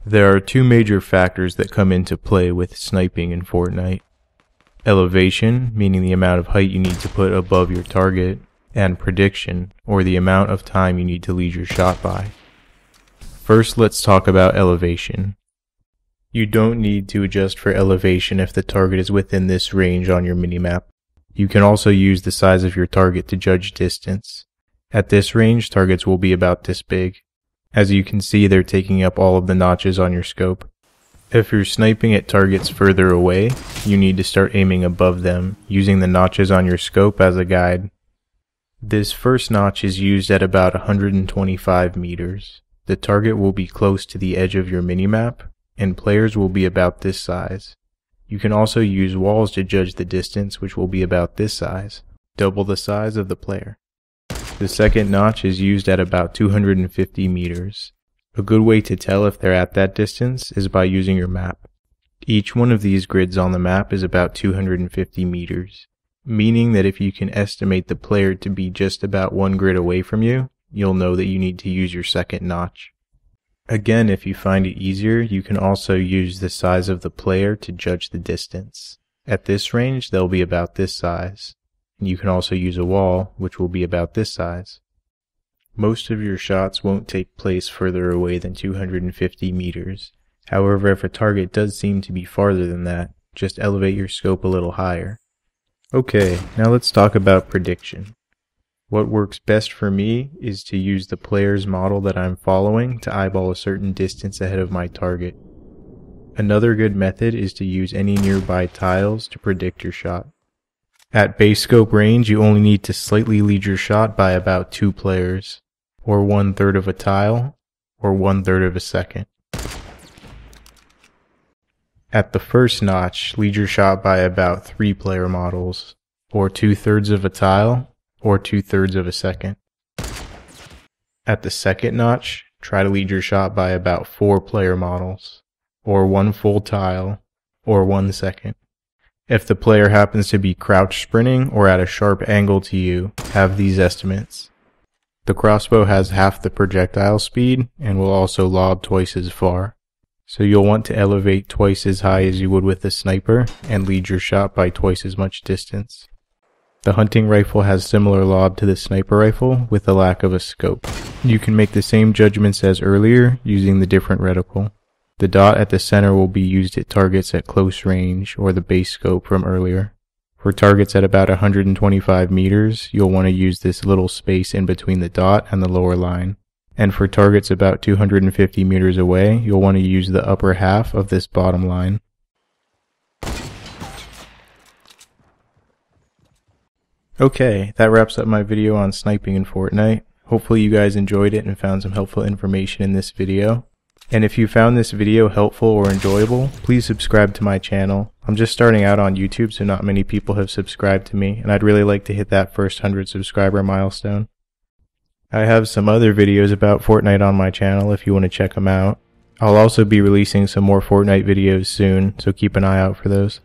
There are two major factors that come into play with sniping in Fortnite. Elevation, meaning the amount of height you need to put above your target, and prediction, or the amount of time you need to lead your shot by. First, let's talk about elevation. You don't need to adjust for elevation if the target is within this range on your minimap. You can also use the size of your target to judge distance. At this range, targets will be about this big. As you can see, they're taking up all of the notches on your scope. If you're sniping at targets further away, you need to start aiming above them, using the notches on your scope as a guide. This first notch is used at about 125 meters. The target will be close to the edge of your minimap, and players will be about this size. You can also use walls to judge the distance, which will be about this size, double the size of the player. The second notch is used at about 250 meters. A good way to tell if they're at that distance is by using your map. Each one of these grids on the map is about 250 meters, meaning that if you can estimate the player to be just about one grid away from you, you'll know that you need to use your second notch. Again, if you find it easier, you can also use the size of the player to judge the distance. At this range, they'll be about this size. You can also use a wall, which will be about this size. Most of your shots won't take place further away than 250 meters. However, if a target does seem to be farther than that, just elevate your scope a little higher. Okay, now let's talk about prediction. What works best for me is to use the player's model that I'm following to eyeball a certain distance ahead of my target. Another good method is to use any nearby tiles to predict your shot. At base scope range, you only need to slightly lead your shot by about 2 players, or 1/3 of a tile, or 1/3 of a second. At the first notch, lead your shot by about 3 player models, or 2/3 of a tile, or 2/3 of a second. At the second notch, try to lead your shot by about 4 player models, or 1 full tile, or 1 second. If the player happens to be crouch sprinting or at a sharp angle to you, have these estimates. The crossbow has half the projectile speed and will also lob twice as far. So you'll want to elevate twice as high as you would with the sniper and lead your shot by twice as much distance. The hunting rifle has similar lob to the sniper rifle with the lack of a scope. You can make the same judgments as earlier using the different reticle. The dot at the center will be used at targets at close range, or the base scope from earlier. For targets at about 125 meters, you'll want to use this little space in between the dot and the lower line. And for targets about 250 meters away, you'll want to use the upper half of this bottom line. Okay, that wraps up my video on sniping in Fortnite. Hopefully you guys enjoyed it and found some helpful information in this video. And if you found this video helpful or enjoyable, please subscribe to my channel. I'm just starting out on YouTube, so not many people have subscribed to me, and I'd really like to hit that first 100 subscriber milestone. I have some other videos about Fortnite on my channel if you want to check them out. I'll also be releasing some more Fortnite videos soon, so keep an eye out for those.